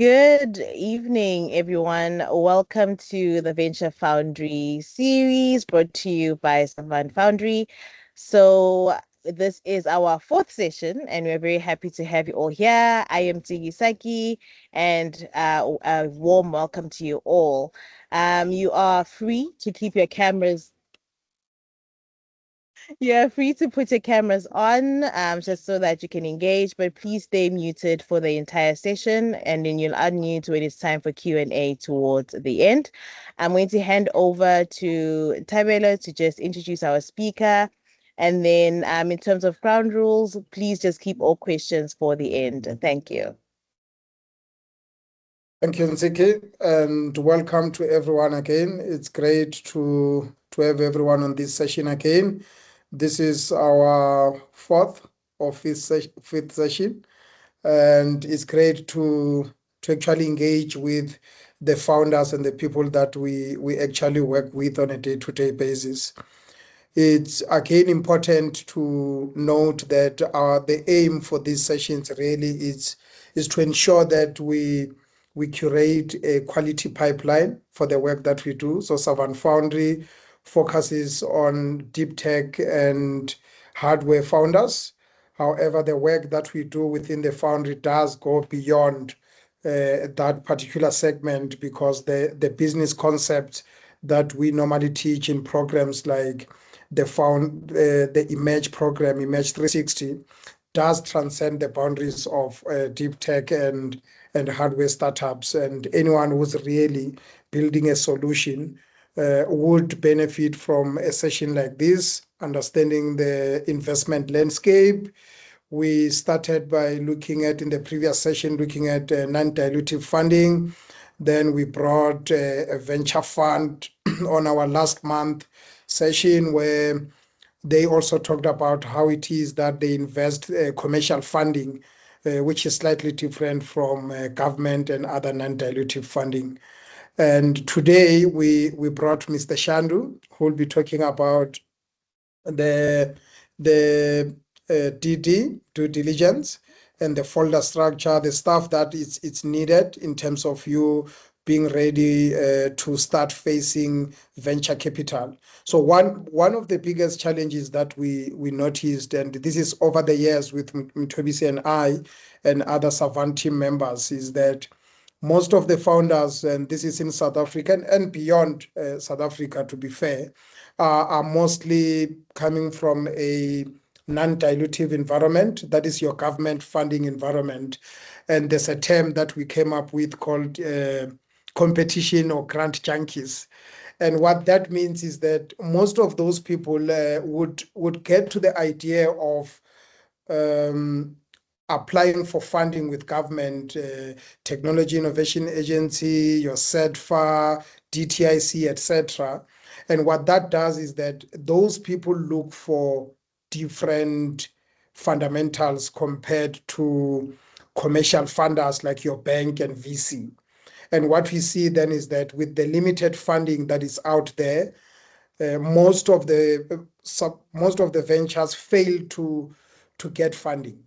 Good evening, everyone. Welcome to the Venture Foundry series brought to you by Savant Foundry. So this is our fourth session, and we're very happy to have you all here. I am Tiggy, and a warm welcome to you all. You are free to keep your cameras You're free to put your cameras on, just so that you can engage, but please stay muted for the entire session, and then you'll unmute when it's time for Q&A towards the end. I'm going to hand over to Thabelo to just introduce our speaker, and then in terms of ground rules, please just keep all questions for the end. Thank you. Thank you, Nziki, and welcome to everyone again. It's great to have everyone on this session again. This is our fourth or fifth session, and it's great to actually engage with the founders and the people that we actually work with on a day-to-day basis. It's again important to note that the aim for these sessions really is to ensure that we curate a quality pipeline for the work that we do. So Savant Foundry focuses on deep tech and hardware founders. However, the work that we do within the foundry does go beyond that particular segment, because the business concepts that we normally teach in programs like the Emerge program, Emerge 360, does transcend the boundaries of deep tech and hardware startups. And anyone who's really building a solution would benefit from a session like this, understanding the investment landscape. We started by looking at, in the previous session, looking at non-dilutive funding. Then we brought a venture fund on our last month session, where they also talked about how it is that they invest commercial funding, which is slightly different from government and other non-dilutive funding. And today we brought Mr. Shandu, who will be talking about the DD, due diligence, and the folder structure, the stuff that it's needed in terms of you being ready to start facing venture capital. So one of the biggest challenges that we noticed, and this is over the years with Mthobisi and I and other Savant team members, is that most of the founders, and this is in South Africa and beyond South Africa, to be fair, are mostly coming from a non-dilutive environment, that is your government funding environment. And there's a term that we came up with called competition or grant junkies. And what that means is that most of those people would get to the idea of applying for funding with government, Technology Innovation Agency, your SEDFA, DTIC, etc. And what that does is that those people look for different fundamentals compared to commercial funders like your bank and VC. And what we see then is that with the limited funding that is out there, most of the ventures fail to get funding.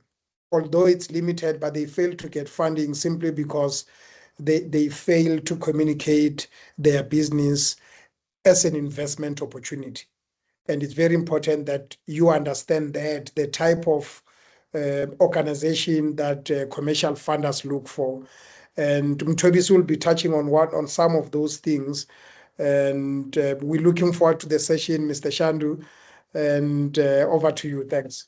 Although it's limited, but they fail to get funding simply because they fail to communicate their business as an investment opportunity. And it's very important that you understand that the type of organization that commercial funders look for. And Mthobisi will be touching on some of those things. And we're looking forward to the session, Mr. Shandu. And over to you. Thanks.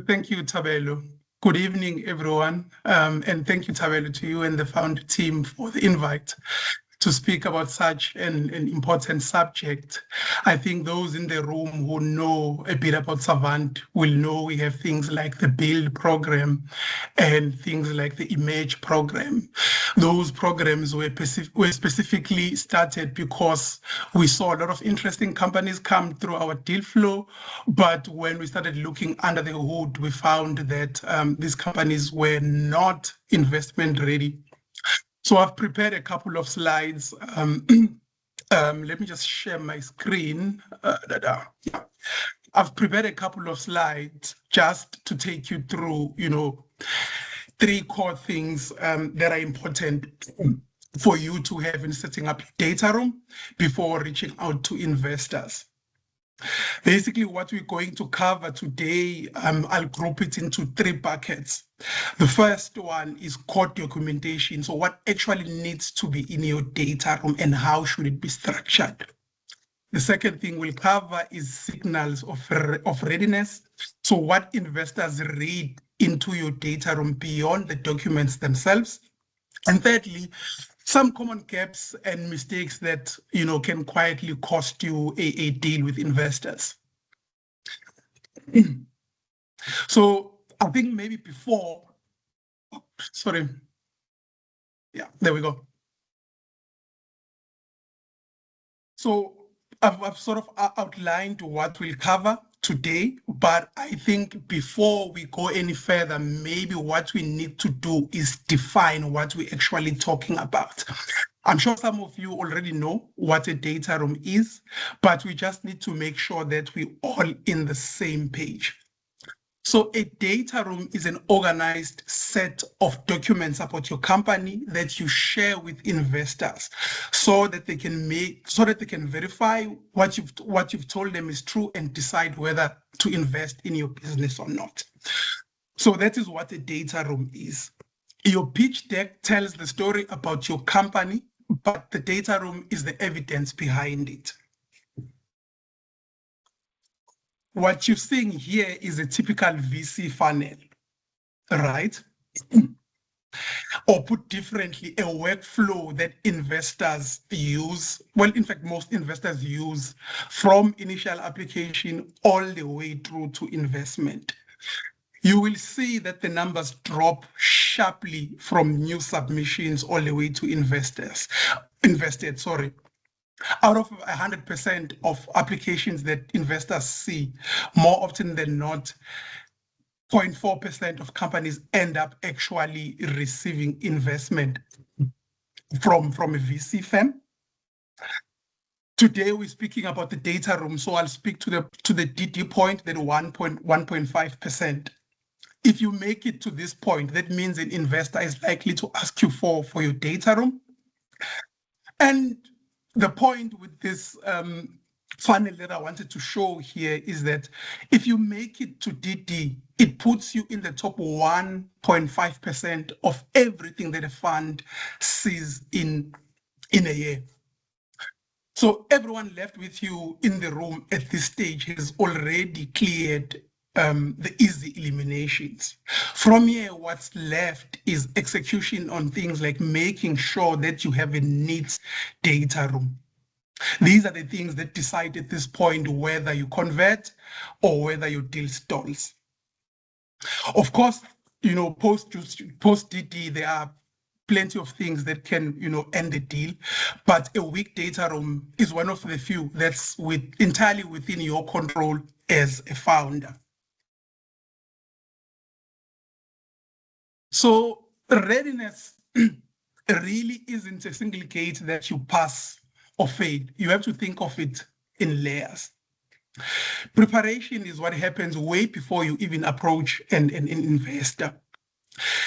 Thank you, Thabelo. Good evening, everyone. And thank you, Thabelo, to you and the Foundry team for the invite to speak about such an important subject. I think those in the room who know a bit about Savant will know we have things like the Build program and things like the Emerge program. Those programs were specifically started because we saw a lot of interesting companies come through our deal flow, but when we started looking under the hood, we found that these companies were not investment ready. So I've prepared a couple of slides. Let me just share my screen. Yeah. I've prepared a couple of slides just to take you through, three core things that are important for you to have in setting up your data room before reaching out to investors. Basically, what we're going to cover today, I'll group it into three buckets. The first one is core documentation. So what actually needs to be in your data room and how should it be structured? The second thing we'll cover is signals of readiness. So what investors read into your data room beyond the documents themselves. And thirdly, some common gaps and mistakes that can quietly cost you a deal with investors. So I think maybe before, sorry. Yeah, there we go. So I've sort of outlined what we'll cover today, but I think before we go any further, maybe what we need to do is define what we're actually talking about. I'm sure some of you already know what a data room is, but we just need to make sure that we're all in the same page. So a data room is an organized set of documents about your company that you share with investors so that they can verify what you've told them is true and decide whether to invest in your business or not. So that is what a data room is. Your pitch deck tells the story about your company, but the data room is the evidence behind it. What you're seeing here is a typical VC funnel, right? Or put differently, a workflow that investors use, well, in fact, most investors use from initial application all the way through to investment. You will see that the numbers drop sharply from new submissions all the way to invested. Out of 100% of applications that investors see, more often than not, 0.4% of companies end up actually receiving investment from a VC firm. Today we're speaking about the data room, so I'll speak to the DD point, that 1.5%. If you make it to this point, that means an investor is likely to ask you for your data room. And the point with this funnel that I wanted to show here is that if you make it to DD, it puts you in the top 1.5% of everything that a fund sees in a year. So everyone left with you in the room at this stage has already cleared the easy eliminations. From here, what's left is execution on things like making sure that you have a neat data room. These are the things that decide at this point whether you convert or whether your deal stalls. Of course, post DD, there are plenty of things that can, end the deal, but a weak data room is one of the few that's entirely within your control as a founder. So readiness really isn't a single gate that you pass or fail. You have to think of it in layers. Preparation is what happens way before you even approach an investor.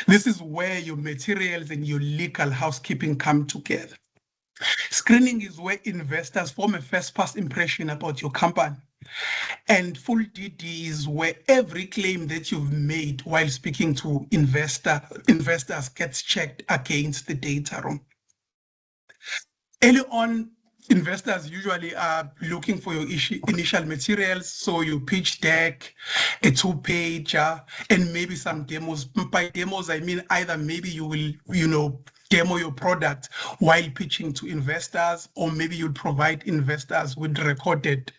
This is where your materials and your legal housekeeping come together. Screening is where investors form a first-pass impression about your company. And full DD is where every claim that you've made while speaking to investors gets checked against the data room. Early on, investors usually are looking for your initial materials, so your pitch deck, a 2-pager, and maybe some demos. By demos, I mean either maybe you will, demo your product while pitching to investors, or maybe you'll provide investors with recorded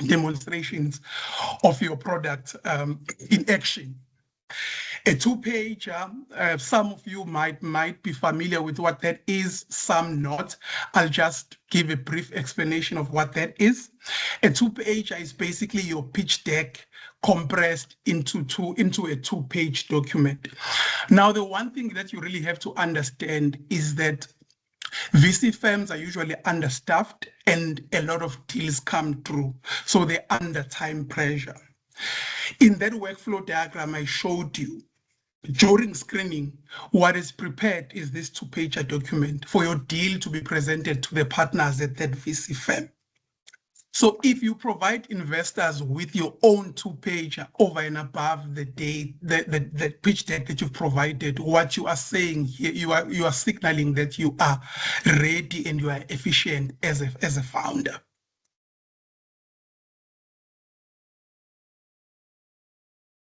demonstrations of your product in action. A 2-pager, some of you might be familiar with what that is, some not. I'll just give a brief explanation of what that is. A 2-pager is basically your pitch deck compressed into a 2-page document. Now, the one thing that you really have to understand is that VC firms are usually understaffed and a lot of deals come through, so they're under time pressure. In that workflow diagram I showed you, During screening, what is prepared is this 2-pager document for your deal to be presented to the partners at that VC firm. So if you provide investors with your own 2-pager over and above the pitch deck that you've provided, what you are saying here, you are signaling that you are ready and you are efficient as a founder.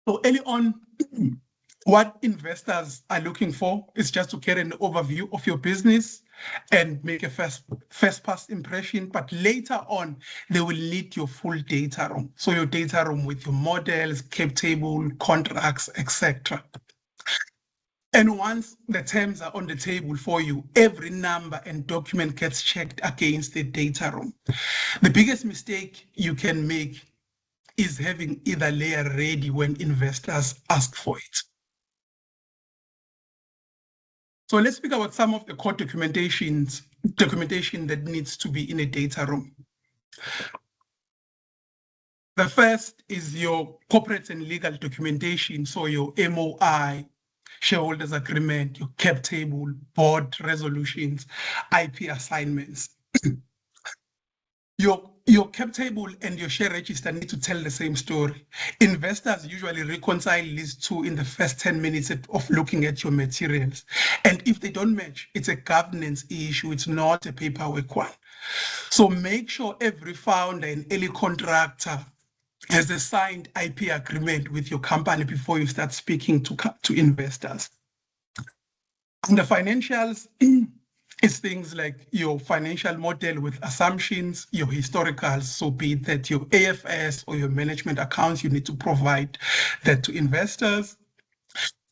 So early on, what investors are looking for is just to get an overview of your business and make a first pass impression. But later on, they will need your full data room. So your data room with your models, cap table, contracts, etc. And once the terms are on the table for you, every number and document gets checked against the data room. The biggest mistake you can make is having either layer ready when investors ask for it. So let's speak about some of the core documentation that needs to be in a data room. The first is your corporate and legal documentation, so your MOI, shareholders agreement, your cap table, board resolutions, IP assignments. Your cap table and your share register need to tell the same story. Investors usually reconcile these two in the first 10 minutes of looking at your materials. And if they don't match, it's a governance issue, it's not a paperwork one. So make sure every founder and early contractor has a signed IP agreement with your company before you start speaking to investors. And the financials, it's things like your financial model with assumptions, your historicals, so be it that your AFS or your management accounts, you need to provide that to investors.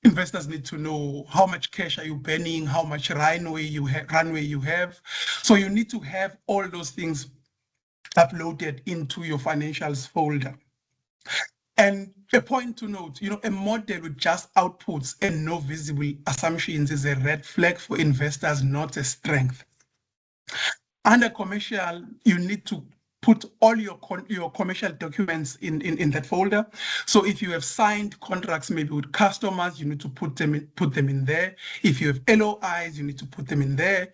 Investors need to know how much cash are you burning, how much runway you have. So you need to have all those things uploaded into your financials folder. And a point to note, a model with just outputs and no visible assumptions is a red flag for investors, not a strength. Under commercial, you need to put all your commercial documents in that folder. So if you have signed contracts maybe with customers, you need to put them in there. If you have LOIs, you need to put them in there.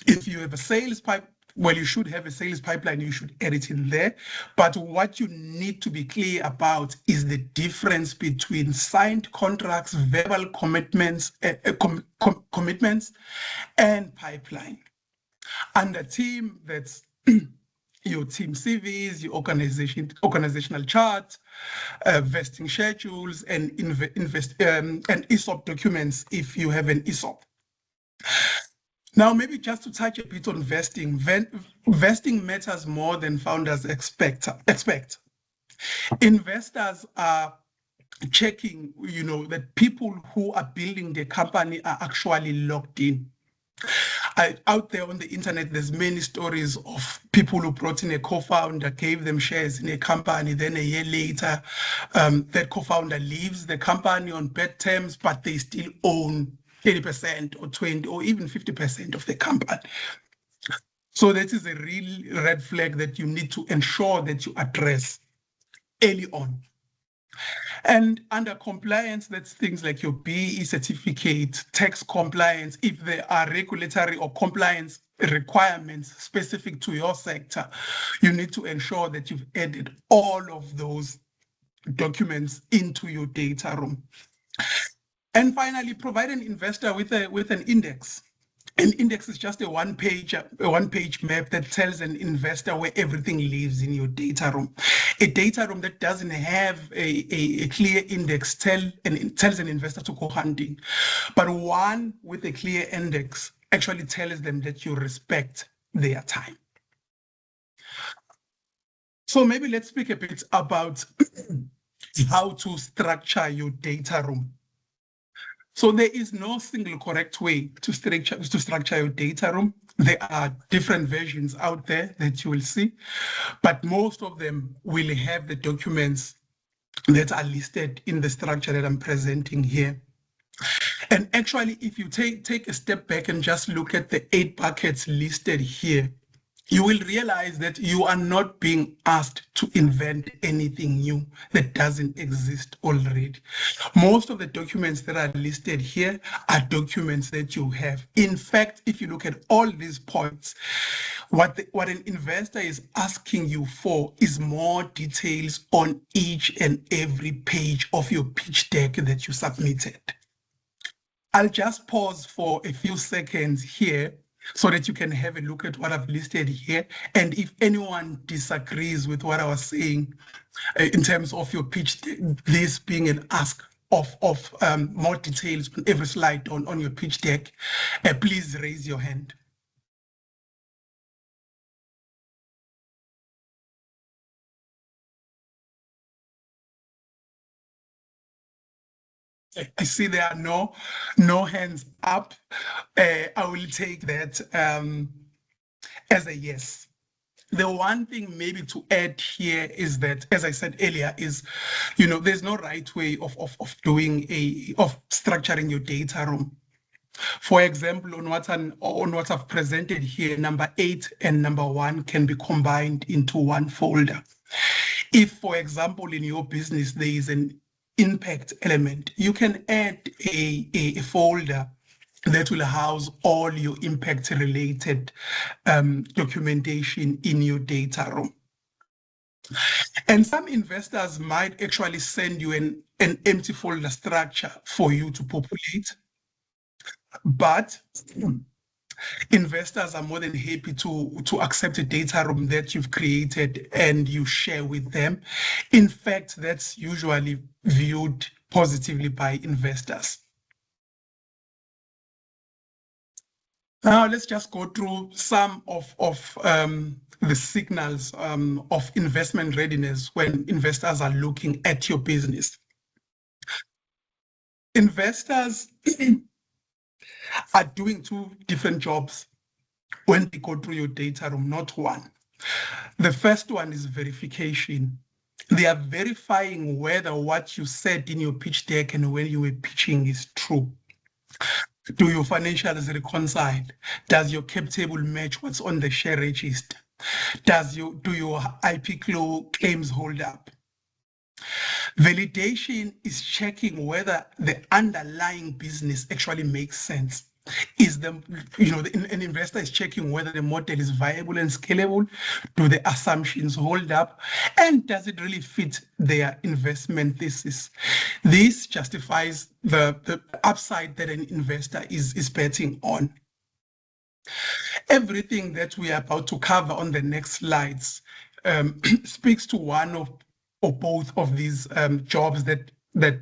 If you have a sales pipe, well, you should have a sales pipeline, you should add it in there. But what you need to be clear about is the difference between signed contracts, verbal commitments, commitments, and pipeline. And the team, that's your team CVs, your organizational chart, vesting schedules, and and ESOP documents if you have an ESOP. Now, maybe just to touch a bit on vesting. Vesting matters more than founders expect. Investors are checking, that people who are building the company are actually locked in. Out there on the internet, there's many stories of people who brought in a co-founder, gave them shares in a company, then a year later, that co-founder leaves the company on bad terms, but they still own 30% or 20 or even 50% of the company. So that is a real red flag that you need to ensure that you address early on. And under compliance, that's things like your BE certificate, tax compliance. If there are regulatory or compliance requirements specific to your sector, you need to ensure that you've added all of those documents into your data room. And finally, provide an investor with an index. An index is just a one-page map that tells an investor where everything lives in your data room. A data room that doesn't have a clear index tells an investor to go hunting. But one with a clear index actually tells them that you respect their time. So maybe let's speak a bit about how to structure your data room. So there is no single correct way to structure your data room. There are different versions out there that you will see, but most of them will have the documents that are listed in the structure that I'm presenting here. And actually, if you take a step back and just look at the 8 buckets listed here, you will realize that you are not being asked to invent anything new that doesn't exist already. Most of the documents that are listed here are documents that you have. In fact, if you look at all these points, what an investor is asking you for is more details on each and every page of your pitch deck that you submitted. I'll just pause for a few seconds here so that you can have a look at what I've listed here. And if anyone disagrees with what I was saying in terms of your pitch, this being an ask of more details on every slide on your pitch deck, please raise your hand. I see there are no hands up. I will take that as a yes. The one thing maybe to add here is that, as I said earlier, is, there's no right way of structuring your data room. For example, on what I've presented here, number 8 and number 1 can be combined into one folder. If, for example, in your business there is an impact element, you can add a folder that will house all your impact-related documentation in your data room. And some investors might actually send you an empty folder structure for you to populate, but investors are more than happy to accept a data room that you've created and you share with them. In fact, that's usually viewed positively by investors. Now let's just go through some of the signals of investment readiness when investors are looking at your business. Investors are doing 2 different jobs when they go through your data room, not one. The first one is verification. They are verifying whether what you said in your pitch deck and when you were pitching is true. Do your financials reconcile? Does your cap table match what's on the share register? Do your IP claims hold up? Validation is checking whether the underlying business actually makes sense. An investor is checking whether the model is viable and scalable. Do the assumptions hold up? And does it really fit their investment thesis? This justifies the upside that an investor is betting on. Everything that we are about to cover on the next slides speaks to one or both of these jobs that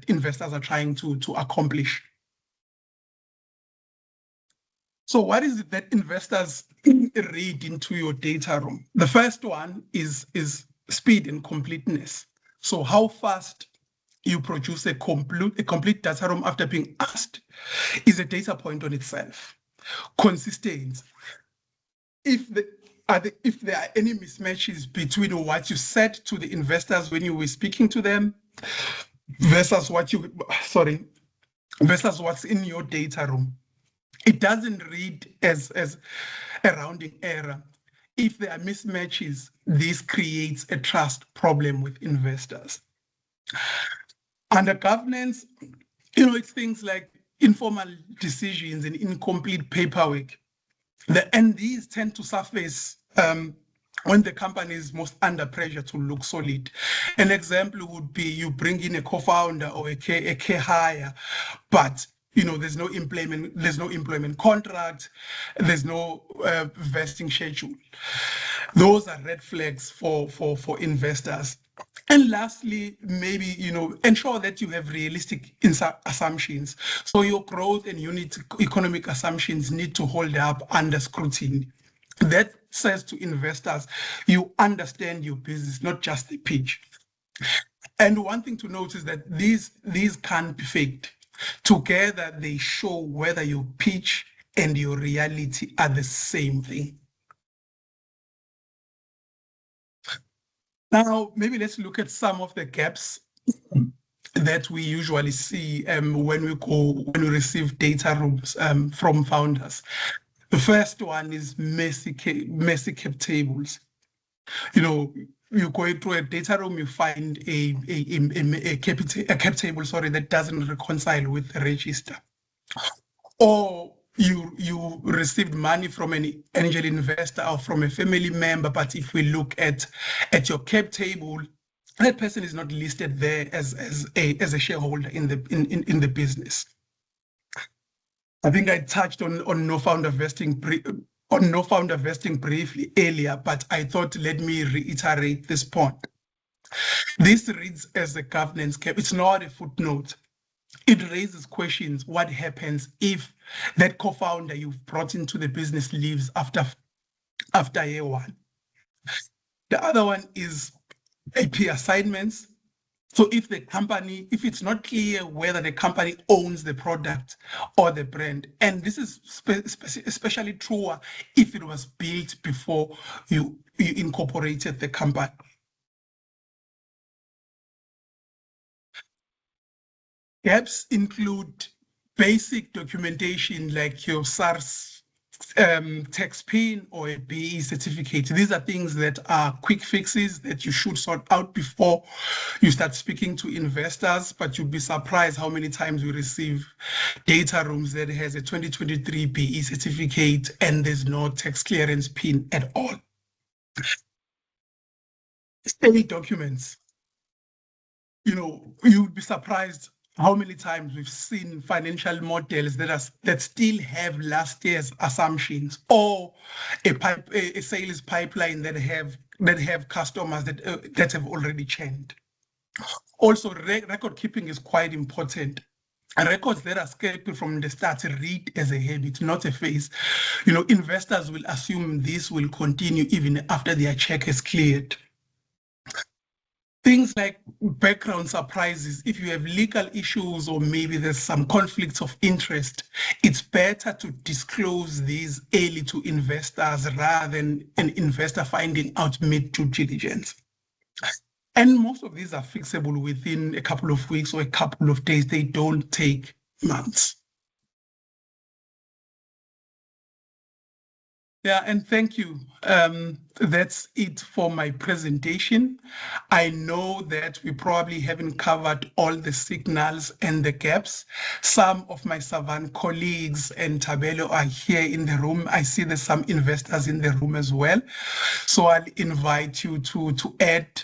investors are trying to accomplish. So what is it that investors read into your data room? The first one is speed and completeness. So how fast you produce a complete data room after being asked is a data point on itself. Consistency. If there are any mismatches between what you said to the investors when you were speaking to them versus what's in your data room, it doesn't read as a rounding error. If there are mismatches, this creates a trust problem with investors. Under governance, it's things like informal decisions and incomplete paperwork. And these tend to surface when the company is most under pressure to look solid. An example would be you bring in a co-founder or a key hire, but there's no employment contract, there's no vesting schedule. Those are red flags for investors. And lastly, maybe, ensure that you have realistic assumptions. So your growth and unit economic assumptions need to hold up under scrutiny. That says to investors, you understand your business, not just the pitch. And one thing to note is that these can't be faked. Together, they show whether your pitch and your reality are the same thing. Now, maybe let's look at some of the gaps that we usually see when we receive data rooms from founders. The first one is messy cap tables. You go through a data room, you find a cap table, sorry, that doesn't reconcile with the register. Or you received money from an angel investor or from a family member, but if we look at your cap table, that person is not listed there as a shareholder in the business. I think I touched on no founder vesting briefly earlier, but I thought let me reiterate this point. This reads as a governance cap. It's not a footnote. It raises questions. What happens if that co-founder you've brought into the business leaves after year one? The other one is AP assignments. So if it's not clear whether the company owns the product or the brand, and this is especially true if it was built before you incorporated the company. Gaps include basic documentation like your SARS tax pin or a BE certificate. These are things that are quick fixes that you should sort out before you start speaking to investors, but you'd be surprised how many times we receive data rooms that has a 2023 BE certificate and there's no tax clearance pin at all. Any documents, you'd be surprised how many times we've seen financial models that still have last year's assumptions, or a sales pipeline that have customers that have already changed. Also, record keeping is quite important. Records that are scraped from the start read as a habit, not a phase. Investors will assume this will continue even after their check is cleared. Things like background surprises, if you have legal issues or maybe there's some conflicts of interest, it's better to disclose these early to investors rather than an investor finding out mid-due diligence. And most of these are fixable within a couple of weeks or a couple of days. They don't take months. Yeah, and thank you. That's it for my presentation. I know that we probably haven't covered all the signals and the gaps. Some of my Savant colleagues and Thabelo are here in the room. I see there's some investors in the room as well. So I'll invite you to add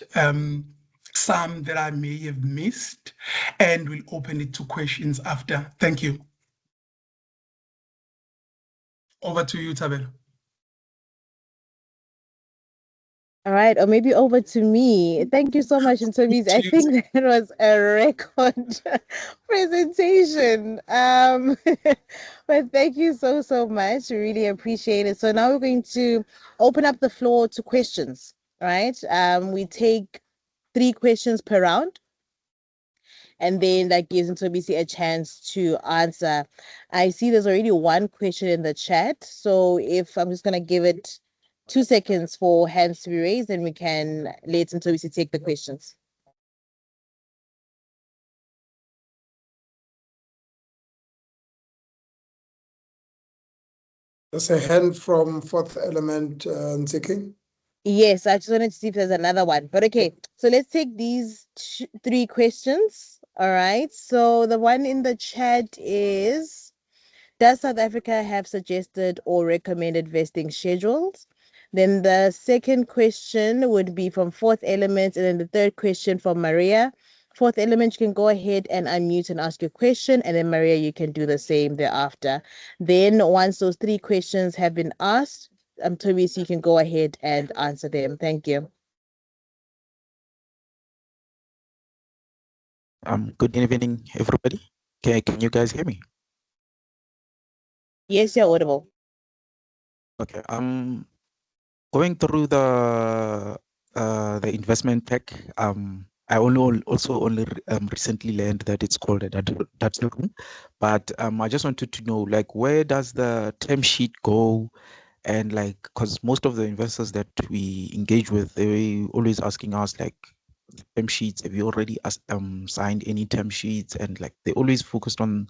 some that I may have missed, and we'll open it to questions after. Thank you. Over to you, Thabelo. All right, or maybe over to me. Thank you so much, Mthobisi. I think that was a record presentation. But thank you so much. Really appreciate it. So now we're going to open up the floor to questions, right? We take 3 questions per round, and then that gives Mthobisi a chance to answer. I see there's already 1 question in the chat, so if I'm just gonna give it 2 seconds for hands to be raised, and we can let Mthobisi take the questions. There's a hand from Fourth Element, Ntsiki. Yes, I just wanted to see if there's another one. But okay, so let's take these 3 questions. All right. So the one in the chat is, does South Africa have suggested or recommended vesting schedules? Then the second question would be from Fourth Element, and then the third question from Maria. Fourth Element, you can go ahead and unmute and ask your question, and then Maria, you can do the same thereafter. Then once those 3 questions have been asked, Mthobisi, you can go ahead and answer them. Thank you. Good evening, everybody. Can you guys hear me? Yes, you're audible. Okay. Going through the investment tech. I also only recently learned that it's called a data room, but I just wanted to know, like, where does the term sheet go? And like, because most of the investors that we engage with, they always asking us like, term sheets, have you already signed any term sheets? And like, they always focused on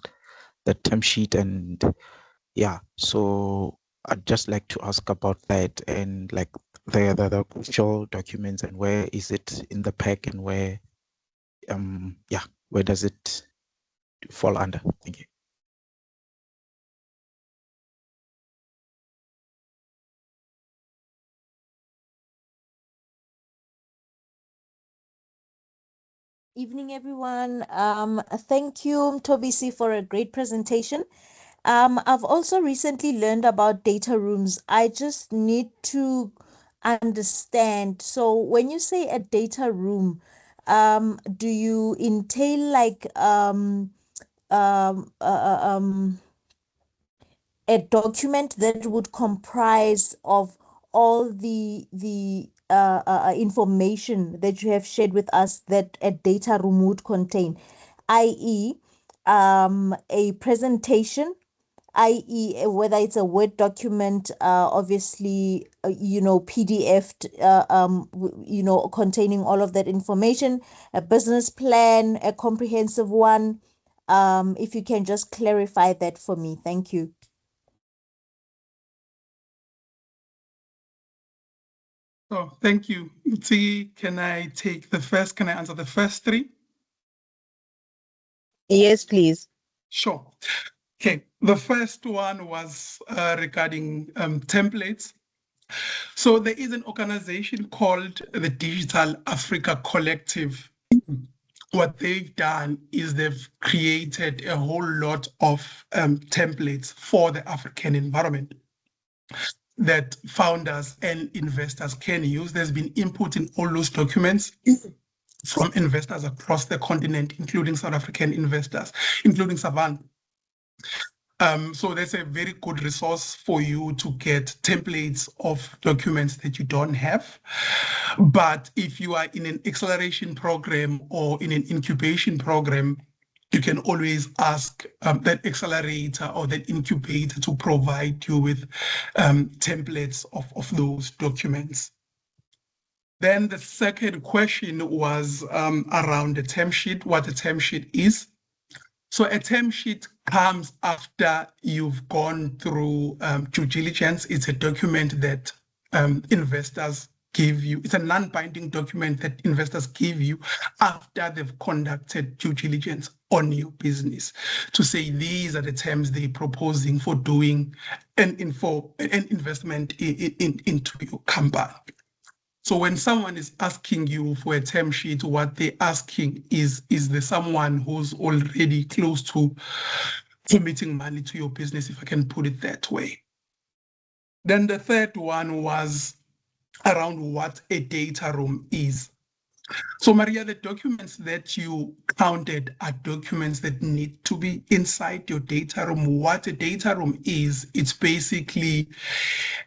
the term sheet, and yeah. So I'd just like to ask about that and like the crucial documents and where is it in the pack and where yeah, where does it fall under? Thank you. Evening, everyone. Thank you, Mthobisi, for a great presentation. I've also recently learned about data rooms. I just need to understand. So when you say a data room, do you entail like um, uh, uh, um, a document that would comprise of all the information that you have shared with us that a data room would contain, i.e., a presentation, i.e., whether it's a Word document, obviously, PDF, containing all of that information, a business plan, a comprehensive one. If you can just clarify that for me, thank you. Oh, thank you. Can I answer the first three? Yes, please. Sure. Okay, the first one was regarding templates. So there is an organization called the Digital Africa Collective. What they've done is they've created a whole lot of templates for the African environment that founders and investors can use. There's been input in all those documents from investors across the continent, including South African investors, including Savant. So that's a very good resource for you to get templates of documents that you don't have. But if you are in an acceleration program or in an incubation program, you can always ask that accelerator or that incubator to provide you with templates of those documents. Then the second question was around the term sheet, what a term sheet is. So a term sheet comes after you've gone through due diligence. It's a document that investors give you. It's a non-binding document that investors give you after they've conducted due diligence on your business to say these are the terms they're proposing for doing an investment into your company. So when someone is asking you for a term sheet, what they're asking is there someone who's already close to committing money to your business, if I can put it that way. Then the third one was around what a data room is. So Maria, the documents that you counted are documents that need to be inside your data room. What a data room is, it's basically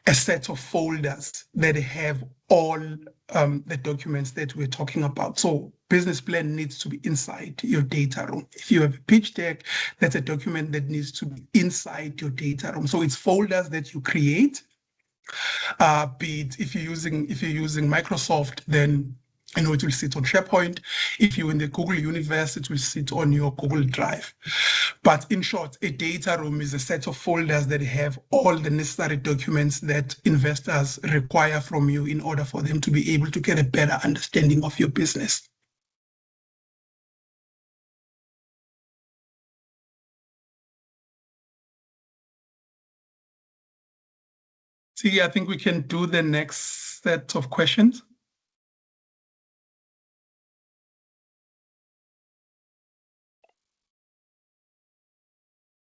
a set of folders that have all the documents that we're talking about. So business plan needs to be inside your data room. If you have a pitch deck, that's a document that needs to be inside your data room. So it's folders that you create. Be it if you're using Microsoft, then it will sit on SharePoint. If you're in the Google universe, it will sit on your Google Drive. But in short, a data room is a set of folders that have all the necessary documents that investors require from you in order for them to be able to get a better understanding of your business. See, I think we can do the next set of questions.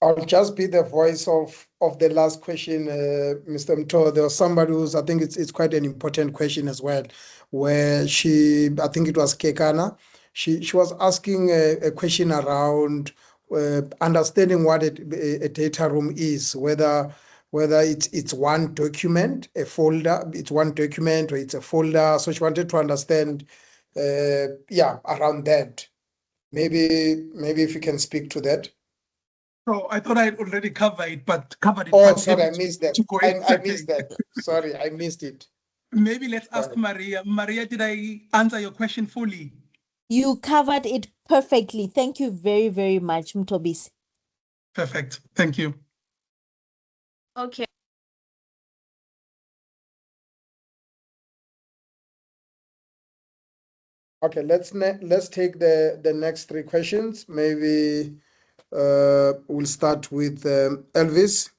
I'll just be the voice of the last question, Mr. Mtho. There was somebody who's, I think it's quite an important question as well, where I think it was Kekana, she was asking a question around understanding what a data room is, whether it's one document, a folder, it's one document or it's a folder. So she wanted to understand, around that. Maybe if you can speak to that. So I thought I had already covered it, but covered it. Oh, sorry, I missed that. I missed that. that. Sorry, I missed it. Maybe let's ask Maria. Maria, did I answer your question fully? You covered it perfectly. Thank you very, very much, Mthobisi. Perfect. Thank you. Okay. Okay, let's take the next three questions. Maybe we'll start with Elvis.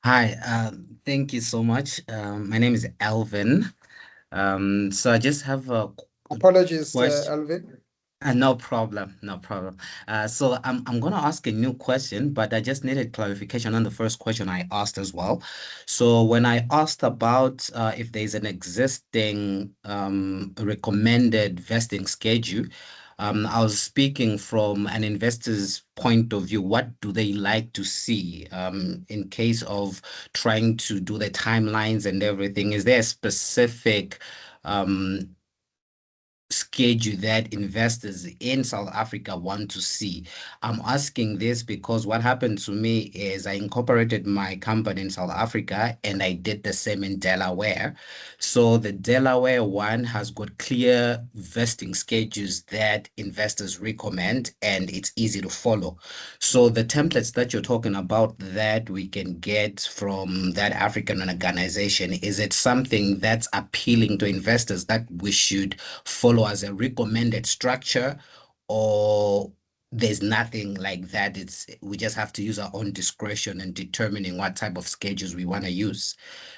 Hi, thank you so much. My name is Alvin. So I just have a Apologies, question. Alvin. No problem, no problem. So I'm gonna ask a new question, but I just needed clarification on the first question I asked as well. So when I asked about if there's an existing recommended vesting schedule, I was speaking from an investor's point of view. What do they like to see in case of trying to do the timelines and everything? Is there a specific schedule that investors in South Africa want to see? I'm asking this because what happened to me is I incorporated my company in South Africa and I did the same in Delaware. So the Delaware one has got clear vesting schedules that investors recommend and it's easy to follow. So the templates that you're talking about that we can get from that African organization, is it something that's appealing to investors that we should follow as a recommended structure, or there's nothing like that? We just have to use our own discretion in determining what type of schedules we want to use.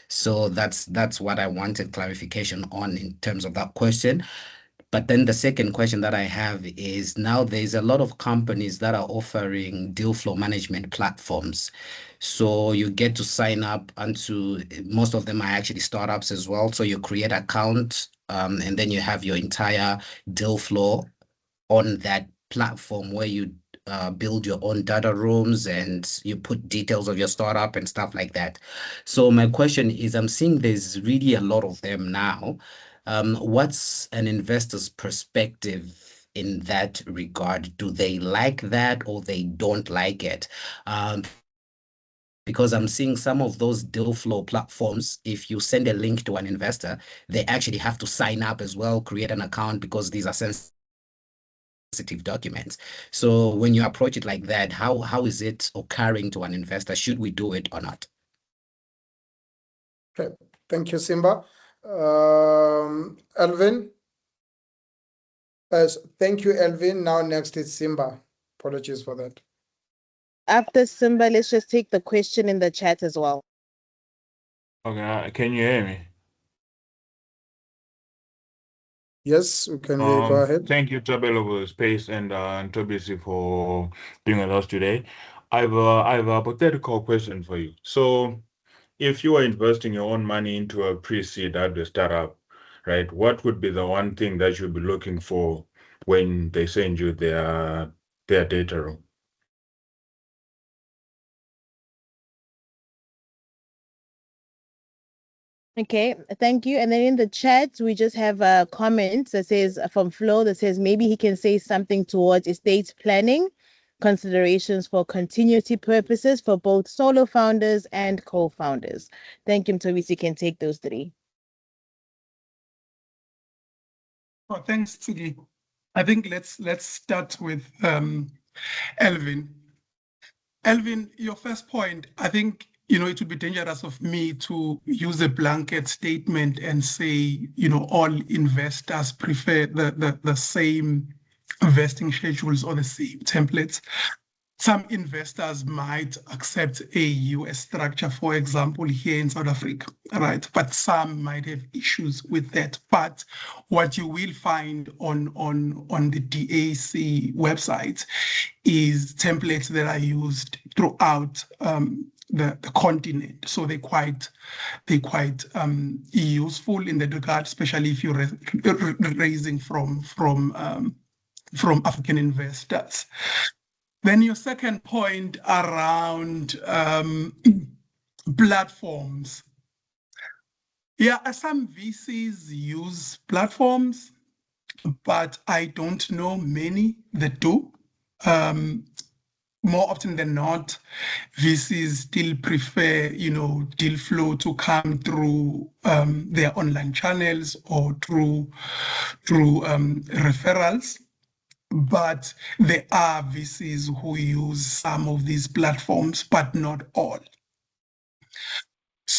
So that's what I wanted clarification on in terms of that question. But then the second question that I have is, now there's a lot of companies that are offering deal flow management platforms. So you get to sign up onto, most of them are actually startups as well. So you create an account and then you have your entire deal flow on that platform where you build your own data rooms and you put details of your startup and stuff like that. So my question is, I'm seeing there's really a lot of them now. What's an investor's perspective in that regard? Do they like that or they don't like it? Because I'm seeing some of those deal flow platforms, if you send a link to an investor, they actually have to sign up as well, create an account, because these are sensitive documents. So when you approach it like that, how is it occurring to an investor? Should we do it or not? Okay, thank you, Simba. Elvin. Thank you, Elvin. Now next is Simba. Apologies for that. After Simba, let's just take the question in the chat as well. Okay, can you hear me? Yes, we can hear you. Go ahead. Thank you, Thabelo, for the space, and Mthobisi for being with us today. I've a hypothetical question for you. So, if you are investing your own money into a pre-seed hardware startup, right, what would be the one thing that you'd be looking for when they send you their data room? Okay, thank you. And then in the chat, we just have a comment that says from Flo that says maybe he can say something towards estate planning, considerations for continuity purposes for both solo founders and co-founders. Thank you, Mthobisi. You can take those three. Oh, thanks, Tsigi. I think let's start with Elvin. Elvin, your first point, I think, it would be dangerous of me to use a blanket statement and say, all investors prefer the same vesting schedules or the same templates. Some investors might accept a US structure, for example, here in South Africa, right? But some might have issues with that. But what you will find on the DAC website is templates that are used throughout the continent. So they're quite useful in that regard, especially if you're raising from African investors. Then your second point around platforms. Yeah, some VCs use platforms, but I don't know many that do. More often than not, VCs still prefer, deal flow to come through their online channels or through referrals. But there are VCs who use some of these platforms, but not all.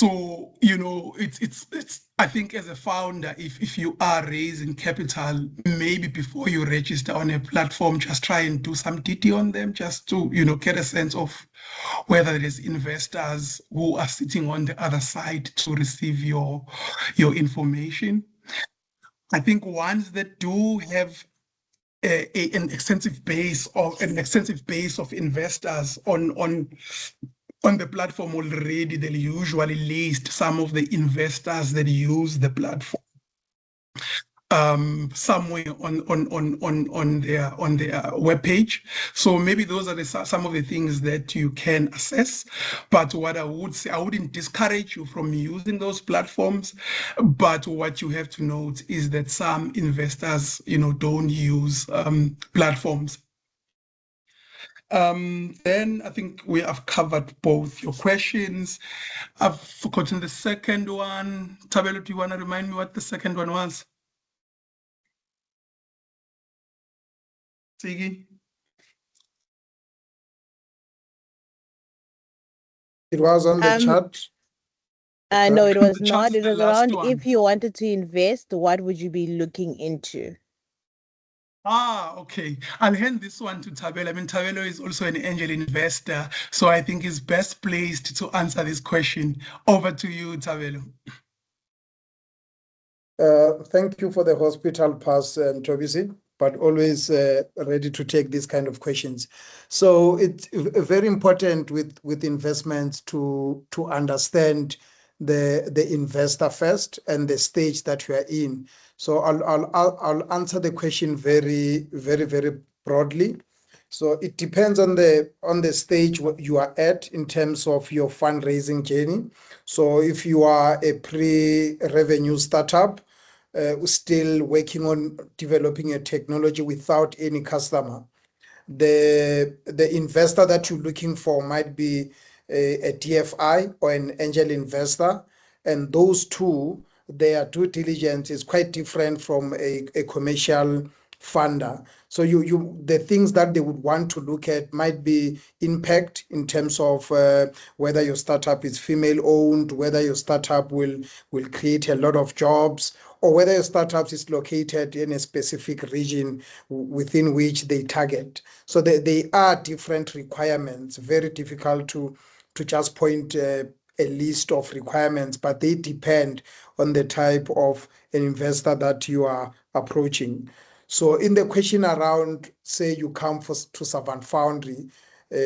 So, it's I think as a founder, if you are raising capital, maybe before you register on a platform, just try and do some DD on them just to, get a sense of whether there's investors who are sitting on the other side to receive your information. I think ones that do have an extensive base of investors on the platform already, they'll usually list some of the investors that use the platform somewhere on their webpage. So maybe those are some of the things that you can assess. But what I would say, I wouldn't discourage you from using those platforms. But what you have to note is that some investors, don't use platforms. Then I think we have covered both your questions. I've forgotten the second one. Thabelo, do you want to remind me what the second one was? Sigi? It was on the chat. No, it was The chat not. is It the was last around one. if you wanted to invest, what would you be looking into? Okay. I'll hand this one to Thabelo. I mean, Thabelo is also an angel investor, so I think he's best placed to answer this question. Over to you, Thabelo. Thank you for the hospital pass, Mthobisi, but always ready to take these kind of questions. So it's very important with investments to understand the investor first and the stage that you are in. So I'll answer the question very broadly. So it depends on the stage what you are at in terms of your fundraising journey. So if you are a pre-revenue startup, still working on developing a technology without any customer, the investor that you're looking for might be a DFI or an angel investor, and those two, their due diligence is quite different from a commercial funder. So the things that they would want to look at might be impact in terms of whether your startup is female owned, whether your startup will create a lot of jobs, or whether your startup is located in a specific region within which they target. So they are different requirements, very difficult to just point a list of requirements, but they depend on the type of an investor that you are approaching. So in the question around, say you come to Savant Foundry,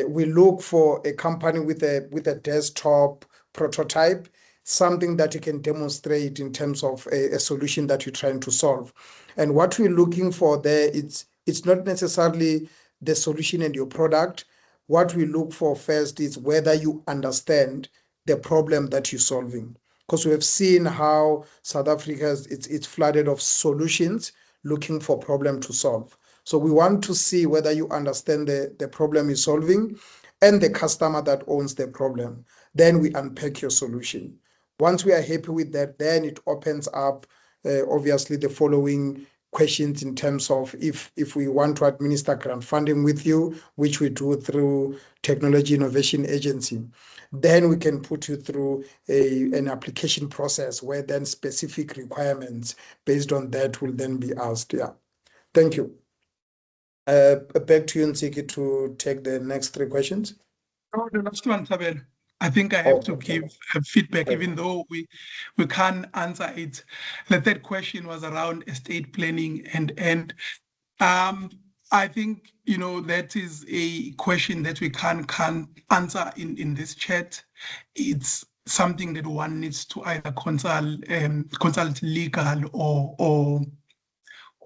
we look for a company with a desktop prototype, something that you can demonstrate in terms of a solution that you're trying to solve. And what we're looking for there, it's not necessarily the solution and your product. What we look for first is whether you understand the problem that you're solving. Because we have seen how South Africa it's flooded of solutions looking for problem to solve. So we want to see whether you understand the problem you're solving and the customer that owns the problem. Then we unpack your solution. Once we are happy with that, then it opens up obviously the following questions in terms of if we want to administer grant funding with you, which we do through Technology Innovation Agency. Then we can put you through an application process where then specific requirements based on that will then be asked. Yeah. Thank you. Back to you, Nsiki, to take the next three questions. Oh, the last one, Thabelo. I think I have to give feedback, even though we can't answer it. The third question was around estate planning and I think that is a question that we can't answer in this chat. It's something that one needs to either consult legal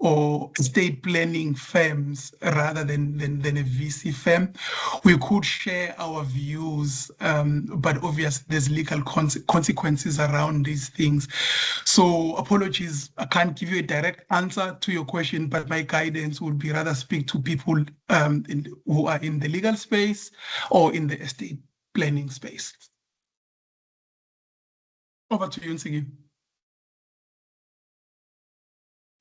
or estate planning firms rather than a VC firm. We could share our views, but obviously there's legal consequences around these things. So apologies, I can't give you a direct answer to your question, but my guidance would be rather speak to people who are in the legal space or in the estate planning space. Over to you, Nsigi.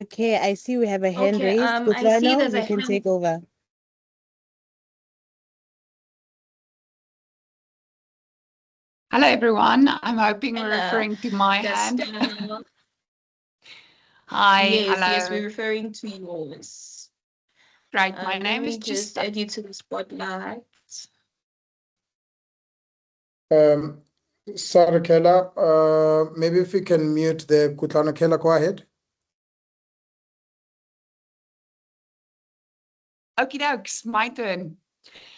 Okay, I see we have a hand Okay, raised. I see there's you a can hand. take over. Hello, everyone. I'm hoping we're Hello. referring to my hand. Hi, Yes, hello. yes, we're referring to yours. Great. My Let name me is just add you to the spotlight. Sorry, Kela, maybe if we can mute the Kutlana. Kela, go ahead. Okie dokes, my turn.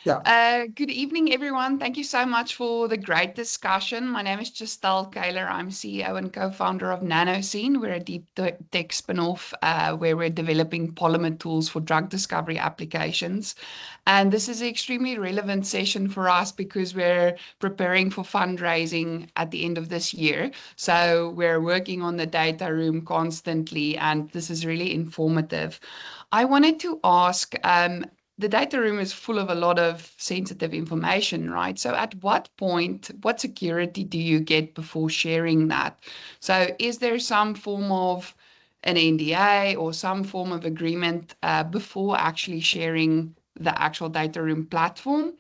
Yeah. Good evening, everyone. Thank you so much for the great discussion. My name is Justel Kaler. I'm CEO and co-founder of NanoScene. We're a deep tech spin-off where we're developing polymer tools for drug discovery applications. And this is an extremely relevant session for us because we're preparing for fundraising at the end of this year. So we're working on the data room constantly, and this is really informative. I wanted to ask, the data room is full of a lot of sensitive information, right? So at what point, what security do you get before sharing that? So is there some form of an NDA or some form of agreement before actually sharing the actual data room platform?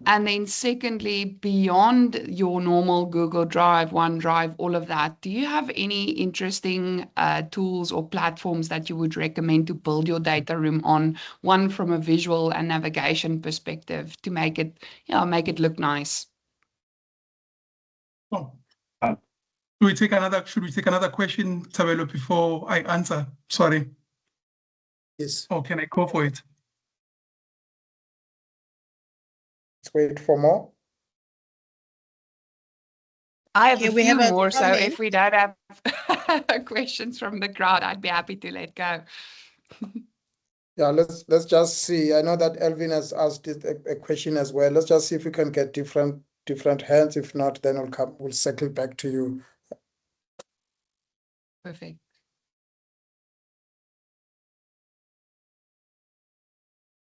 And then secondly, beyond your normal Google Drive, OneDrive, all of that, do you have any interesting tools or platforms that you would recommend to build your data room on, one from a visual and navigation perspective to make it, make it look nice? Oh, should we take another question, Thabelo, before I answer? Sorry. Yes. Oh, can I go for it? Let's wait for more. I have Okay, a we few have a more, so comment. if we don't have questions from the crowd, I'd be happy to let go. Yeah, let's just see. I know that Elvin has asked a question as well. Let's just see if we can get different hands. If not, then we'll circle back to you. Perfect.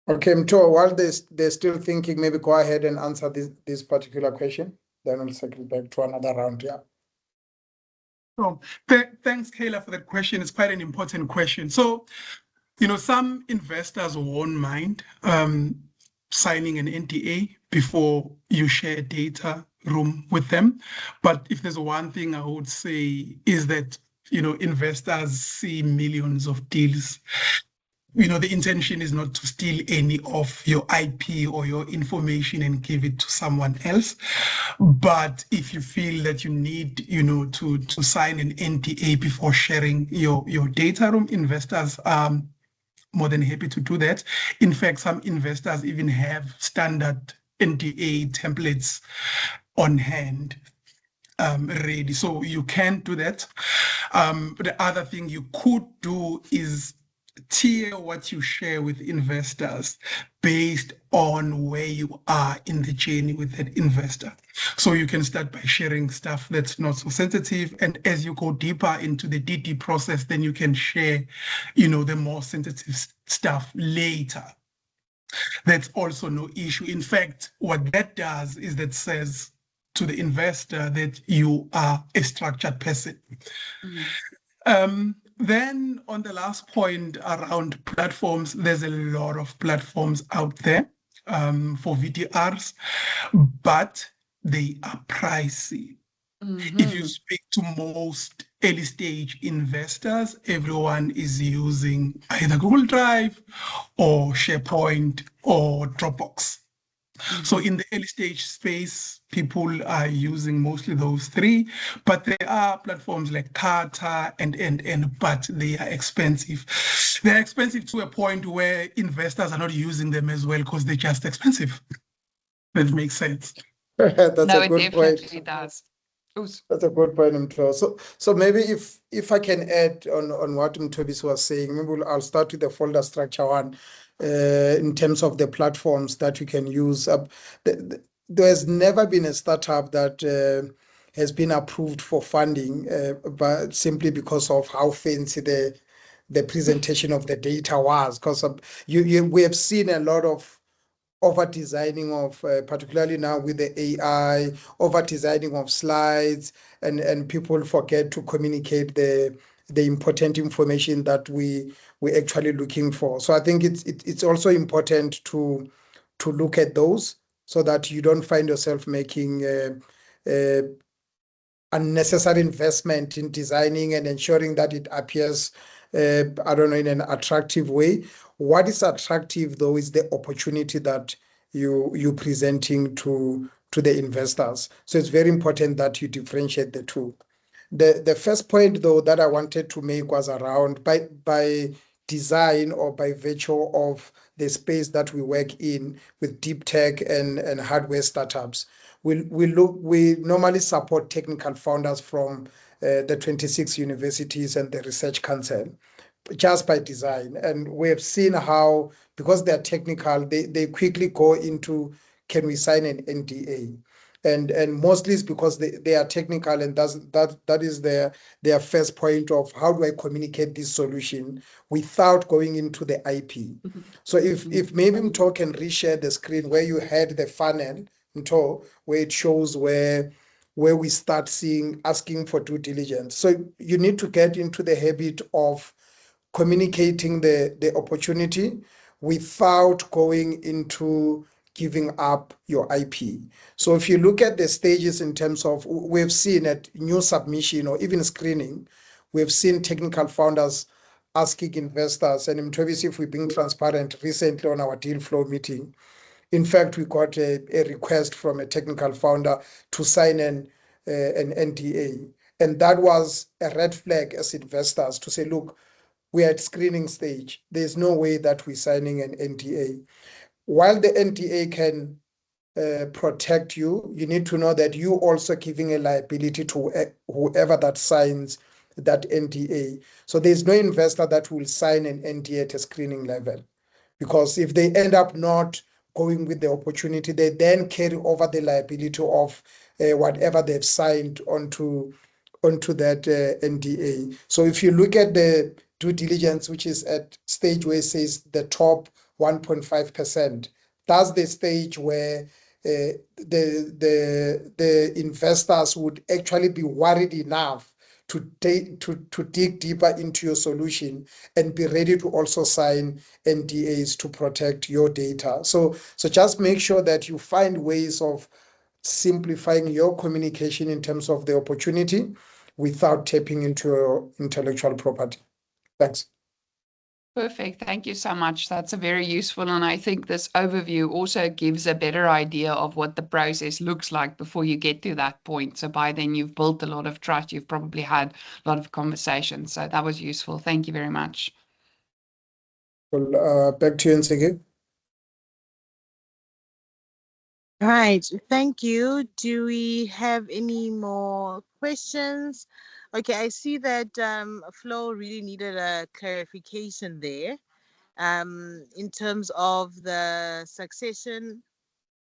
Okay, Mto, while they're still thinking, maybe go ahead and answer this particular question. Then we'll circle back to another round. Yeah. Oh, thanks, Kayla, for the question. It's quite an important question. So, some investors won't mind signing an NDA before you share data room with them. But if there's one thing I would say is that, investors see millions of deals. The intention is not to steal any of your IP or your information and give it to someone else. But if you feel that you need, to sign an NDA before sharing your data room, investors are more than happy to do that. In fact, some investors even have standard NDA templates on hand ready. So you can do that. The other thing you could do is tier what you share with investors based on where you are in the journey with that investor. So you can start by sharing stuff that's not so sensitive. And as you go deeper into the DD process, then you can share, the more sensitive stuff later. That's also no issue. In fact, what that does is that says to the investor that you are a structured person. Then on the last point around platforms, there's a lot of platforms out there for VDRs, but they are pricey. If you speak to most early stage investors, everyone is using either Google Drive or SharePoint or Dropbox. So in the early stage space, people are using mostly those three, but there are platforms like Carta but they are expensive. They're expensive to a point where investors are not using them as well because they're just expensive. That makes sense. That's No, a it good point. definitely does. That's a good point, Mto. So maybe if I can add on what Mthobisi was saying, maybe I'll start with the folder structure one. In terms of the platforms that you can use, there's never been a startup that has been approved for funding, but simply because of how fancy the presentation of the data was. Because we have seen a lot of over designing of particularly now with the AI, over designing of slides, and people forget to communicate the important information that we're actually looking for. So I think it's also important to look at those so that you don't find yourself making unnecessary investment in designing and ensuring that it appears, I don't know, in an attractive way. What is attractive though is the opportunity that you presenting to the investors. So it's very important that you differentiate the two. The first point though that I wanted to make was around by design or by virtue of the space that we work in with deep tech and hardware startups. We normally support technical founders from the 26 universities and the research council just by design. And we have seen how, because they're technical, they quickly go into, can we sign an NDA? And mostly it's because they are technical, and that is their first point of how do I communicate this solution without going into the IP. So if maybe Mtho can reshare the screen where you had the funnel, Mtho, where it shows where we start seeing asking for due diligence. So you need to get into the habit of communicating the opportunity without going into giving up your IP. So if you look at the stages in terms of, we've seen at new submission or even screening, we've seen technical founders asking investors, and Mthobisi, if we're being transparent, recently on our deal flow meeting, in fact, we got a request from a technical founder to sign an NDA. And that was a red flag as investors to say, look, we are at screening stage. There's no way that we're signing an NDA. While the NDA can protect you, you need to know that you also giving a liability to whoever that signs that NDA. So there's no investor that will sign an NDA at a screening level, because if they end up not going with the opportunity, they then carry over the liability of whatever they've signed onto that NDA. So if you look at the due diligence, which is at stage where it says the top 1.5%, that's the stage where the investors would actually be worried enough to dig deeper into your solution and be ready to also sign NDAs to protect your data. So just make sure that you find ways of simplifying your communication in terms of the opportunity without tapping into your intellectual property. Thanks. Perfect. Thank you so much. That's a very useful, and I think this overview also gives a better idea of what the process looks like before you get to that point. So by then you've built a lot of trust. You've probably had a lot of conversations. So that was useful. Thank you very much. Well, back to you, Nseke. Right. Thank you. Do we have any more questions? Okay, I see that Flo really needed a clarification there in terms of the succession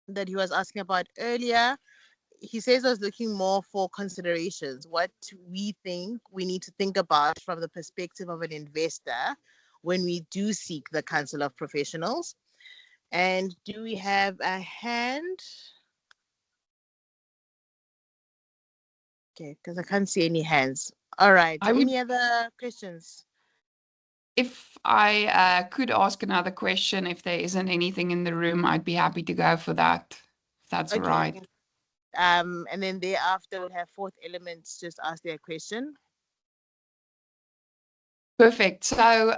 that he was asking about earlier. He says I was looking more for considerations, what we think we need to think about from the perspective of an investor when we do seek the Council of Professionals. And do we have a hand? Okay, because I can't see any hands. All right. Any other questions? If I could ask another question, if there isn't anything in the room, I'd be happy to go for that. If that's all right. And then thereafter we'll have fourth elements just ask their question. Perfect. So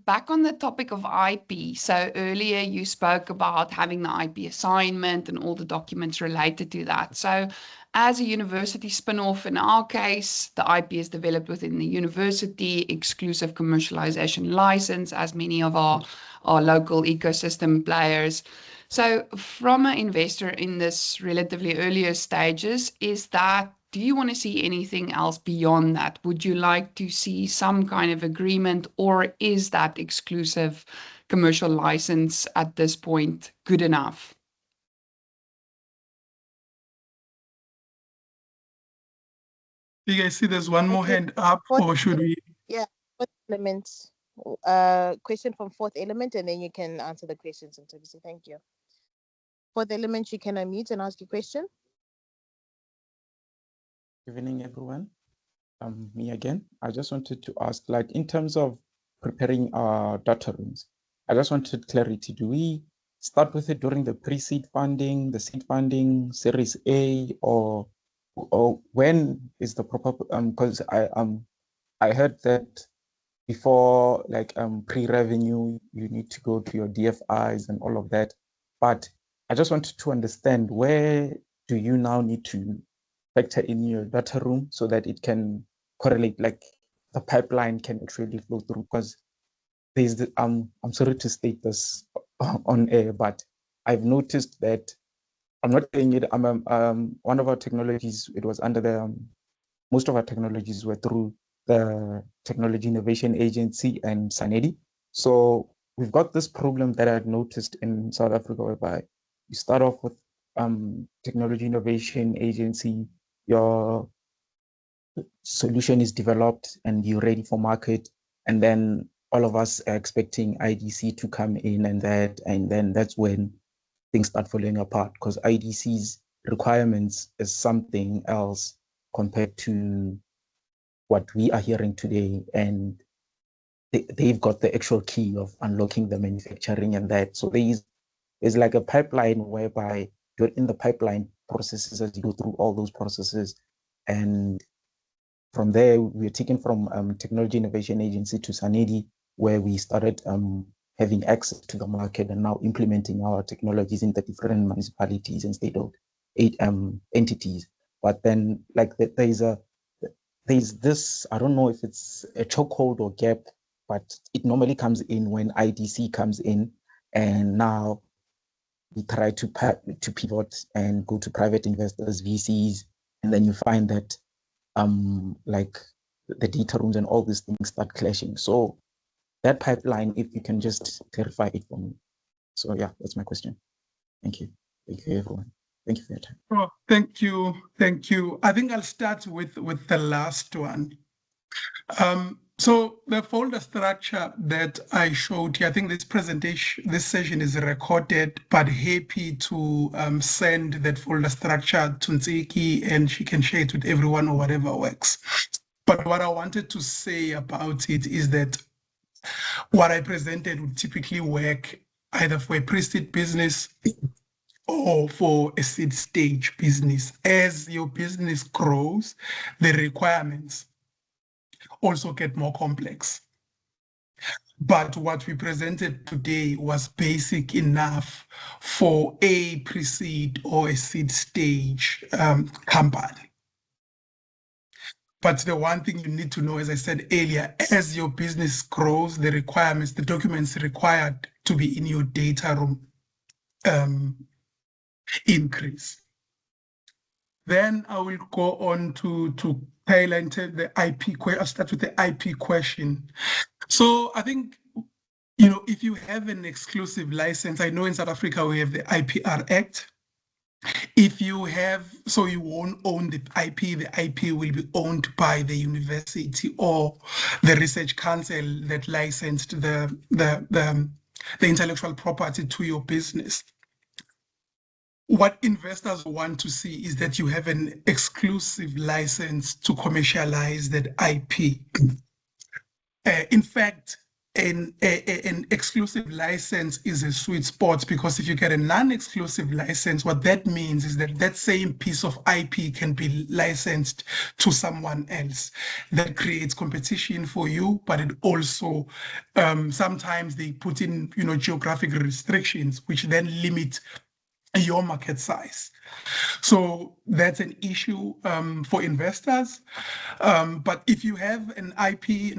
back on the topic of IP. So earlier you spoke about having the IP assignment and all the documents related to that. So as a university spin-off, in our case, the IP is developed within the university, exclusive commercialization license, as many of our local ecosystem players. So from an investor in this relatively earlier stages, do you want to see anything else beyond that? Would you like to see some kind of agreement, or is that exclusive commercial license at this point good enough? Do you guys see there's one more hand up, or should we? Yeah, fourth element. Question from fourth element, and then you can answer the questions. Thank you. Fourth element, you can unmute and ask your question. Good evening, everyone. Me again. I just wanted to ask, like, in terms of preparing our data rooms, I just wanted clarity. Do we start with it during the pre-seed funding, the seed funding, Series A, or or when is the proper, because I heard that before, like pre-revenue, you need to go to your DFIs and all of that. But I just wanted to understand, where do you now need to factor in your data room so that it can correlate, like the pipeline can actually flow through? Because there's the, I'm sorry to state this on air, but I've noticed that, I'm not saying it, one of our technologies, it was under the most of our technologies were through the Technology Innovation Agency and SANEDI. So we've got this problem that I've noticed in South Africa, whereby you start off with Technology Innovation Agency, your solution is developed and you're ready for market, and then all of us are expecting IDC to come in, and then that's when things start falling apart, because IDC's requirements is something else compared to what we are hearing today. And they've got the actual key of unlocking the manufacturing and that. So there's like a pipeline whereby you're in the pipeline processes as you go through all those processes. And from there, we're taken from Technology Innovation Agency to SANEDI, where we started having access to the market and now implementing our technologies in the different municipalities and state-owned entities. But then, like, there's this, I don't know if it's a chokehold or gap, but it normally comes in when IDC comes in, and now we try to pivot and go to private investors, VCs, and then you find that like the data rooms and all these things start clashing. So that pipeline, if you can just clarify it for me. So yeah, that's my question. Thank you. Thank you, everyone. Thank you for your time. Oh, thank you. Thank you. I think I'll start with the last one. So the folder structure that I showed you, I think this session is recorded, but happy to send that folder structure to Ntsiki and she can share it with everyone or whatever works. But what I wanted to say about it is that what I presented would typically work either for a pre-seed business or for a seed stage business. As your business grows, the requirements also get more complex. But what we presented today was basic enough for a pre-seed or a seed stage company. But the one thing you need to know, as I said earlier, as your business grows, the requirements, the documents required to be in your data room increase. Then I will go on to Taylor and tell the IP question. I'll start with the IP question. So I think, you know, if you have an exclusive license, I know in South Africa we have the IPR Act. If you have, so you won't own the IP will be owned by the university or the research council that licensed the intellectual property to your business. What investors want to see is that you have an exclusive license to commercialize that IP. In fact, an exclusive license is a sweet spot, because if you get a non-exclusive license, what that means is that that same piece of IP can be licensed to someone else. That creates competition for you, but it also sometimes they put in, you know, geographic restrictions, which then limit your market size. So that's an issue for investors. But if you have an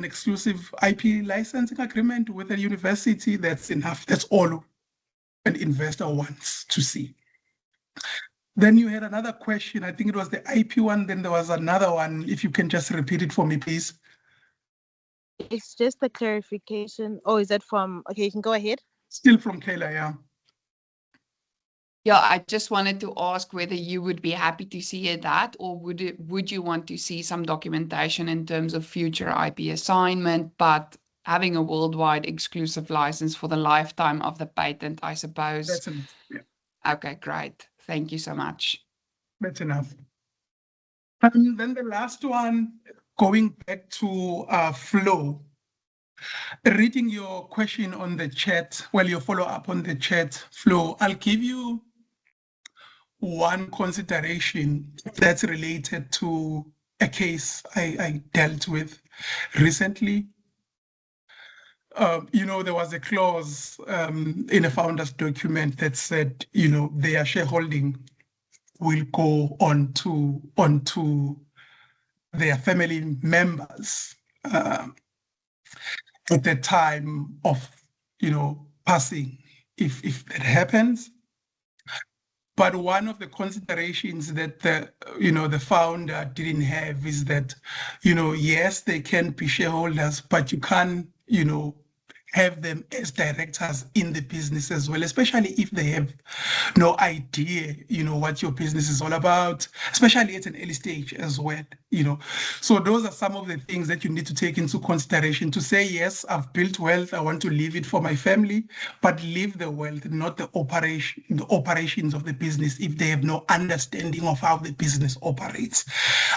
exclusive IP licensing agreement with a university, that's enough. That's all an investor wants to see. Then you had another question. I think it was the IP one. Then there was another one. If you can just repeat it for me, please. It's just a clarification. Oh, is that from, okay, you can go ahead. Still from Kayla, yeah. Yeah, I just wanted to ask whether you would be happy to see that, or would you want to see some documentation in terms of future IP assignment, but having a worldwide exclusive license for the lifetime of the patent, I suppose. That's enough. Yeah. Okay, great. Thank you so much. That's enough. And then the last one, going back to flow. Reading your question on the chat, well, your follow-up on the chat, Flo, I'll give you one consideration that's related to a case I dealt with recently. There was a clause in a founder's document that said, their shareholding will go onto their family members at the time of, passing, if that happens. But one of the considerations that the founder didn't have is that, yes, they can be shareholders, but you can't, have them as directors in the business as well, especially if they have no idea, what your business is all about, especially at an early stage as well. So those are some of the things that you need to take into consideration to say, yes, I've built wealth, I want to leave it for my family, but leave the wealth, not the operations of the business if they have no understanding of how the business operates.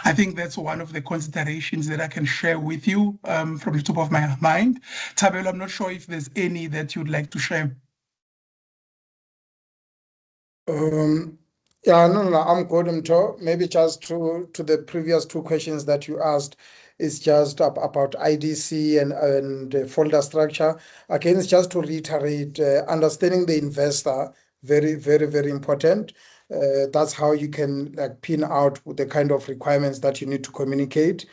I think that's one of the considerations that I can share with you from the top of my mind. Thabelo, I'm not sure if there's any that you'd like to share. Yeah, no, I'm good, Mtho. Maybe just to the previous two questions that you asked, is just about IDC and folder structure. Again, it's just to reiterate, understanding the investor, very, very, very important. That's how you can pin out the kind of requirements that you need to communicate.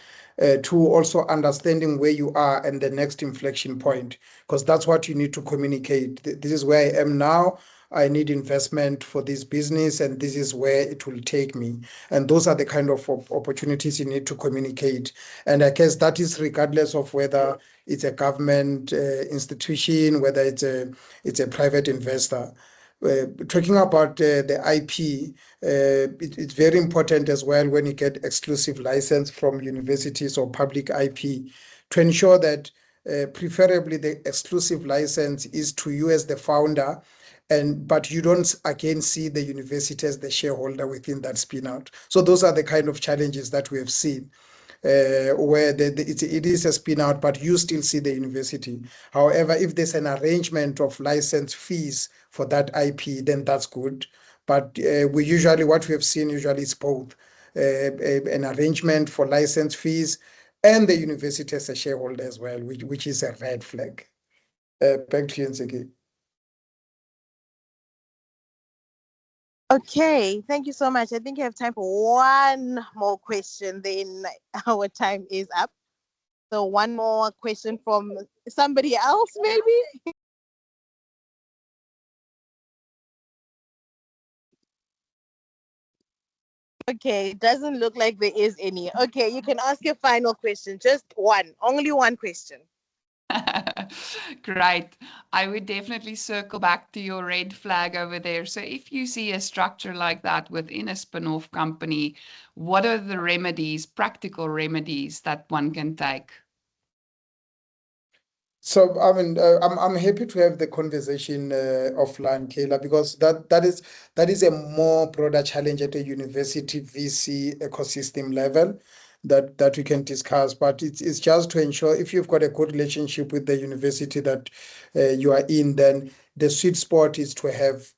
To also understanding where you are and the next inflection point, because that's what you need to communicate. This is where I am now. I need investment for this business, and this is where it will take me. And those are the kind of opportunities you need to communicate. And I guess that is regardless of whether it's a government institution, whether it's a private investor. Talking about the IP, it's very important as well when you get exclusive license from universities or public IP to ensure that preferably the exclusive license is to you as the founder, but you don't again see the university as the shareholder within that spin out. So those are the kind of challenges that we have seen. Where it is a spin out, but you still see the university. However, if there's an arrangement of license fees for that IP, then that's good. But what we have seen usually is both an arrangement for license fees and the university as a shareholder as well, which is a red flag. Back to you, Nseki. Okay, thank you so much. I think you have time for one more question, then our time is up. So one more question from somebody else, maybe? Okay, it doesn't look like there is any. Okay, you can ask your final question, just one, only one question. Great. I would definitely circle back to your red flag over there. So if you see a structure like that within a spin-off company, what are the remedies, practical remedies that one can take? So I mean, I'm happy to have the conversation offline, Kayla, because that is a more broader challenge at a university VC ecosystem level that we can discuss. But it's just to ensure if you've got a good relationship with the university that you are in, then the sweet spot is to have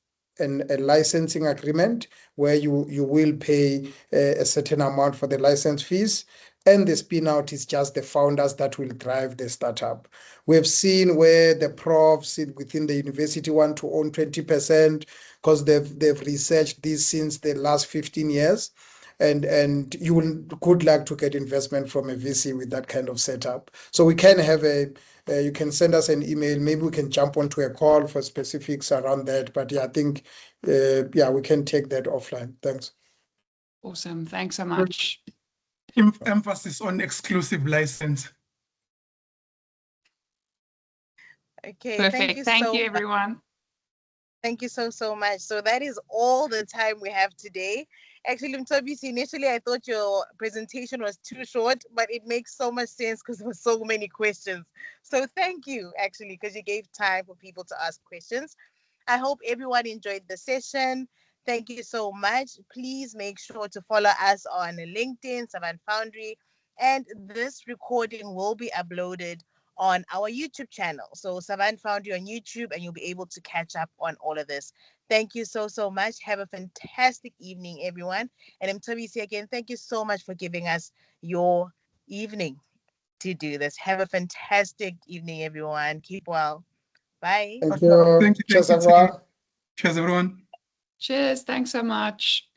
a licensing agreement where you will pay a certain amount for the license fees, and the spin out is just the founders that will drive the startup. We've seen where the profs within the university want to own 20% because they've researched this since the last 15 years. And you will good luck to get investment from a VC with that kind of setup. So we can have you can send us an email. Maybe we can jump onto a call for specifics around that. But yeah, I think we can take that offline. Thanks. Awesome. Thanks so much. Emphasis on exclusive license. Okay, Perfect. Thank you, everyone. Thank you so much. So that is all the time we have today. Actually, Mthobisi, initially I thought your presentation was too short, but it makes so much sense because there were so many questions. So thank you, actually, because you gave time for people to ask questions. I hope everyone enjoyed the session. Thank you so much. Please make sure to follow us on LinkedIn, Savant Foundry, and this recording will be uploaded on our YouTube channel. So Savant Foundry on YouTube, and you'll be able to catch up on all of this. Thank you so much. Have a fantastic evening, everyone. And Mthobisi, again, thank you so much for giving us your evening to do this. Have a fantastic evening, everyone. Keep well. Bye. Thank you. Thank you, Cheers, team. everyone. Cheers, everyone. Cheers. Thanks so much.